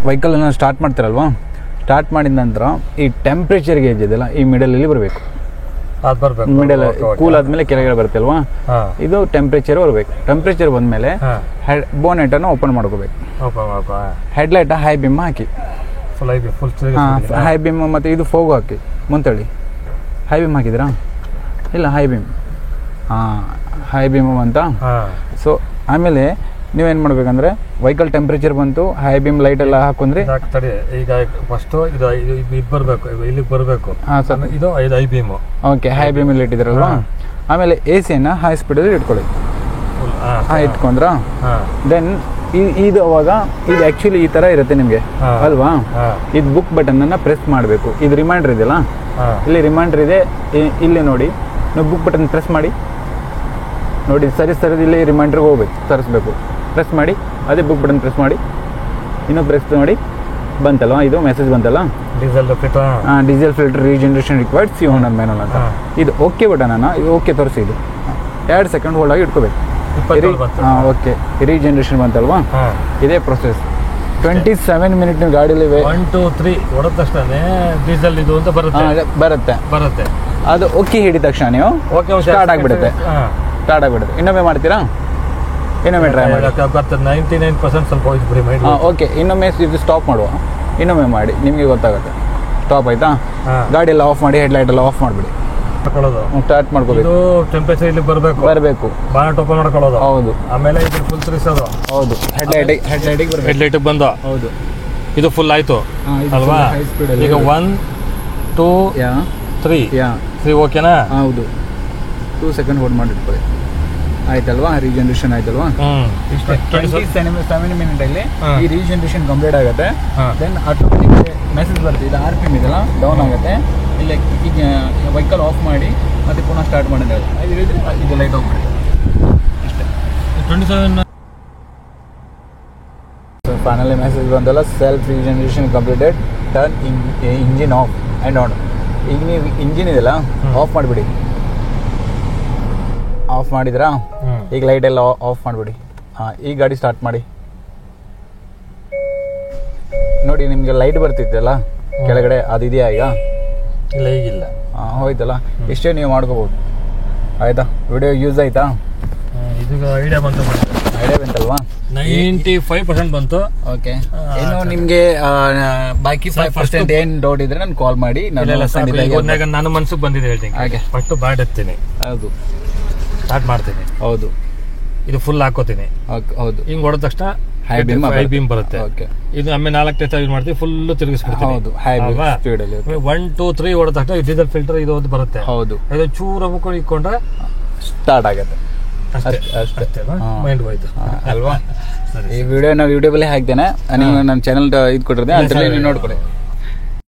ವೆಹಿಕಲನ್ನು start ಮಾಡ್ತೀರಲ್ವಾ, start ಮಾಡಿದ ನಂತರ ಈ ಟೆಂಪ್ರೇಚರ್ ಗೇಜ್ ಇದೆಯಲ್ಲ ಈ ಮಿಡಲಲ್ಲಿ ಬರಬೇಕು. ಮಿಡಲ್ ಕೂಲ್ ಆದಮೇಲೆ ಕೆಳಗಡೆ ಬರುತ್ತೆ ಅಲ್ವಾ, ಇದು ಟೆಂಪ್ರೇಚರ್ ಬರಬೇಕು. ಟೆಂಪ್ರೇಚರ್ ಬಂದಮೇಲೆ ಬೋನೆಟನ್ನು ಓಪನ್ ಮಾಡ್ಕೋಬೇಕು. ಹೆಡ್ಲೈಟ್ ಹೈ ಬಿಮ್ ಹಾಕಿ, ಹೈ ಬಿಮ್ ಮತ್ತು ಇದು ಫೋಗು ಹಾಕಿ ಮುಂತಳಿ. ಹೈ ಬಿಮ್ ಹಾಕಿದ್ರಾ? ಇಲ್ಲ, ಹೈ ಬಿಮ್. ಹೈ ಬಿಮ್ ಅಂತ. ಸೊ ಆಮೇಲೆ ನೀವೇನು ಮಾಡ್ಬೇಕಂದ್ರೆ ವೆಹಿಕಲ್ ಟೆಂಪ್ರೇಚರ್ ಬಂತು, ಹೈ ಬಿಮ್ ಲೈಟ್ ಎಲ್ಲ ಹಾಕೊಂಡ್ರಿ. ಈಗ ಫಸ್ಟ್ ಇದು ಬರಬೇಕು, ಇಲ್ಲಿಗೆ ಬರಬೇಕು. ಹಾಂ ಸರ್, ಇದು ಹೈ ಬೀಮ್. ಓಕೆ, ಹೈ ಬೀಮಲ್ಲಿ ಇಟ್ಟಿದ್ರಲ್ವಾ. ಆಮೇಲೆ ಎ ಸಿಯನ್ನು ಹೈ ಸ್ಪೀಡಲ್ಲಿ ಇಟ್ಕೊಳ್ಳಿ. ಇಟ್ಕೊಂಡ್ರ ದೆನ್ ಇದು ಅವಾಗ ಇದು ಆ್ಯಕ್ಚುಲಿ ಈ ಥರ ಇರುತ್ತೆ ನಿಮಗೆ ಅಲ್ವಾ. ಇದು ಬುಕ್ ಬಟನನ್ನು ಪ್ರೆಸ್ ಮಾಡಬೇಕು. ಇದು ರಿಮೈಂಡರ್ ಇದೆಯಲ್ಲ, ಇಲ್ಲಿ ರಿಮೈಂಡರ್ ಇದೆ, ಇಲ್ಲಿ ನೋಡಿ. ನೀವು ಬುಕ್ ಬಟನ್ ಪ್ರೆಸ್ ಮಾಡಿ ನೋಡಿ, ಸರಿ ಇಲ್ಲಿ ರಿಮೈಂಡರ್ಗೆ ಹೋಗ್ಬೇಕು, ತರಿಸ್ಬೇಕು. ಪ್ರೆಸ್ ಮಾಡಿ, ಅದೇ ಬುಕ್ ಬಟನ್ ಪ್ರೆಸ್ ಮಾಡಿ, ಇನ್ನೂ ಪ್ರೆಸ್ ಮಾಡಿ. ಬಂತಲ್ವಾ, ಇದು ಮೆಸೇಜ್ ಬಂತಲ್ಲ, diesel filter regeneration required C owner manual ಅಂತ. ಇದು ಓಕೆ ಬಟನನ್ನು ಇದು ಓಕೆ ತೋರಿಸಿ. ಇದು 2 ಸೆಕೆಂಡ್ ಹೋಲ್ಡ್ ಆಗಿ ಇಟ್ಕೋಬೇಕು. ಓಕೆ, ರೀಜನರೇಷನ್ ಬಂತಲ್ವಾ, ಇದೇ ಪ್ರೊಸೆಸ್. 27 ಮಿನಿಟ್ ನೀವು ಗಾಡಿಯಲ್ಲಿ 1 2 3 ಹೊಡೆದ ತಕ್ಷಣ ಡೀಸೆಲ್ ಇದು ಅಂತ ಬರುತ್ತೆ. ಅದು ಓಕೆ ಹಿಡಿದ ತಕ್ಷಣ ನೀವು ಸ್ಟಾರ್ಟ್ ಆಗಿಬಿಡುತ್ತೆ. ಇನ್ನೊಮ್ಮೆ ಮಾಡ್ತೀರಾ? ಇನ್ನೊಮ್ಮೆ ಟ್ರೈ ಮಾಡಿ. 99% ಸ್ವಲ್ಪ ಓಕೆ, ಇನ್ನೊಮ್ಮೆ ಇದು ಸ್ಟಾಪ್ ಮಾಡುವ. ಇನ್ನೊಮ್ಮೆ ಮಾಡಿ, ನಿಮಗೆ ಗೊತ್ತಾಗುತ್ತೆ. ಸ್ಟಾಪ್ ಆಯ್ತಾ? ಗಾಡಿ ಎಲ್ಲ ಆಫ್ ಮಾಡಿ, ಹೆಡ್ಲೈಟ್ ಎಲ್ಲ ಆಫ್ ಮಾಡಿಬಿಡಿ. ಸ್ಟಾರ್ಟ್ ಮಾಡ್ಕೋಬೇಕು. ಟೆಂಪರೇಚರ್ ಇಲ್ಲಿ ಬರಬೇಕು. ಬಾನೆಟ್ ಓಪನ್ ಮಾಡ್ಕೊಳ್ಳೋದು. ಹೌದು. ಆಮೇಲೆ ಇದು ಫುಲ್ ತಿರ್ಸೋದು. ಹೌದು. ಹೆಡ್ಲೈಟ್ ಬಂದು. ಹೌದು. ಇದು ಫುಲ್ ಆಯ್ತು ಅಲ್ವಾ? ಈಗ 1 2 3 ಓಕೆನಾ? ಹೌದು. 2 ಸೆಕೆಂಡ್ ಹೋಲ್ಡ್ ಮಾಡಿಟ್ಕೊಳ್ಳಿ. ಆಯ್ತಲ್ವಾ, ರೀಜನರೇಷನ್ ಆಯ್ತಲ್ವಾ. 27 ಮಿನಿಟಲ್ಲಿ ಈ ರೀಜನರೇಷನ್ ಕಂಪ್ಲೀಟ್ ಆಗುತ್ತೆ. ದೆನ್ ಆಟೋಮೆಟಿಕ್ ಮೆಸೇಜ್ ಬರುತ್ತೆ, ಇದು RPM ಇದೆಲ್ಲ ಡೌನ್ ಆಗುತ್ತೆ. ಇಲ್ಲ ಈಗ ವೆಹಿಕಲ್ ಆಫ್ ಮಾಡಿ ಮತ್ತೆ ಪುನಃ ಸ್ಟಾರ್ಟ್ ಮಾಡಿದ್ರೆ ಇದು ಲೈಟ್ ಆಫ್ ಮಾಡಿ ಅಷ್ಟೇ. 27 ಫೈನಲಿ ಮೆಸೇಜ್ ಬಂದಲ್ಲ, self regeneration completed, turn engine of and on. ಈಗ ನೀವು ಇಂಜಿನ್ ಇದೆಲ್ಲ ಆಫ್ ಮಾಡಿಬಿಡಿ. ಆಫ್ ಮಾಡಿದ್ರಾ? ಈಗ ಲೈಟ್ ಎಲ್ಲ ಆಫ್ ಮಾಡಿಬಿಡಿ. ಈ ಗಾಡಿ ಸ್ಟಾರ್ಟ್ ಮಾಡಿ ನೋಡಿ. ನಿಮಗೆ ಲೈಟ್ ಬರ್ತಿತ್ತಲ್ಲ ಕೆಳಗಡೆ, ಅದು ಇದೆಯಾ ಈಗ? ಇಲ್ಲ, ಈಗಿಲ್ಲ. ಹೋಯ್ತಲ್ಲ. ಇಷ್ಟೇ ನೀವು ಮಾಡ್ಕೋಬೋದು. ಆಯ್ತಾ? ವಿಡಿಯೋ ಯೂಸ್ ಆಯ್ತಾ? ಇದೀಗ ಐಡಿಯಾ ಬಂತಲ್ವಾ? 95% ಬಂತು. ಓಕೆ, ಇನ್ನು ನಿಮಗೆ ಬಾಕಿ 5% ಏನು ಡೌಟ್ ಇದ್ರೆ ನಾನು ಕಾಲ್ ಮಾಡಿ. ನನ್ನ ಮನ್ಸಿಗೆ ಬಂದಿದೆ ಹೇಳ್ತೀನಿ. ಹಾಗೆ ಫಸ್ಟ್ ಬ್ಯಾಟ್ ಎತ್ತೀನಿ. ಹೌದು, ಸ್ಟಾರ್ಟ್ ಮಾಡ್ತೀನಿ. ಹೌದು. ಇದು ಫುಲ್ ಹಾಕೋತೀನಿ. ಹೌದು. ಹಿಂಗ್ ಹೊಡೆದ ತಕ್ಷಣ ಹೈ ಬೀಮ್ ಬರುತ್ತೆ. ಇದು ಆಮೇಲೆ 4 ಟೆಸ್ಟ್ ಯೂಸ್ ಮಾಡ್ತೀವಿ, ಫುಲ್ ತಿರುಗಿಸ್ಬಿಡ್ತೀನಿ. ಹೌದು, ಹೈ ಸ್ಪೀಡ್ ಅಲ್ಲಿ 1 2 3 ಹೊಡೆದ ತಕ್ಷಣ ಡೀಸೆಲ್ ಫಿಲ್ಟರ್ ಇದು ಬರುತ್ತೆ. ಹೌದು. ಇದು ಚೂರು ಮುಕ್ಕೊಂಡು ಇಟ್ಕೊಂಡ್ರೆ ಸ್ಟಾರ್ಟ್ ಆಗುತ್ತೆ. ಅಷ್ಟೇ ಮೈಂಡ್ ಹೋಯ್ತು ಅಲ್ವಾ? ಈ ವಿಡಿಯೋ ನಾವು ಯೂಟ್ಯೂಬಲ್ಲಿ ಹಾಕ್ತೇನೆ. ನೀವು ನನ್ನ ಚಾನಲ್ ಇದು ಕೊಟ್ಟಿರ್ತೀನಿ, ಅದರಲ್ಲಿ ನೀವು ನೋಡ್ಕೊಳ್ಳಿ.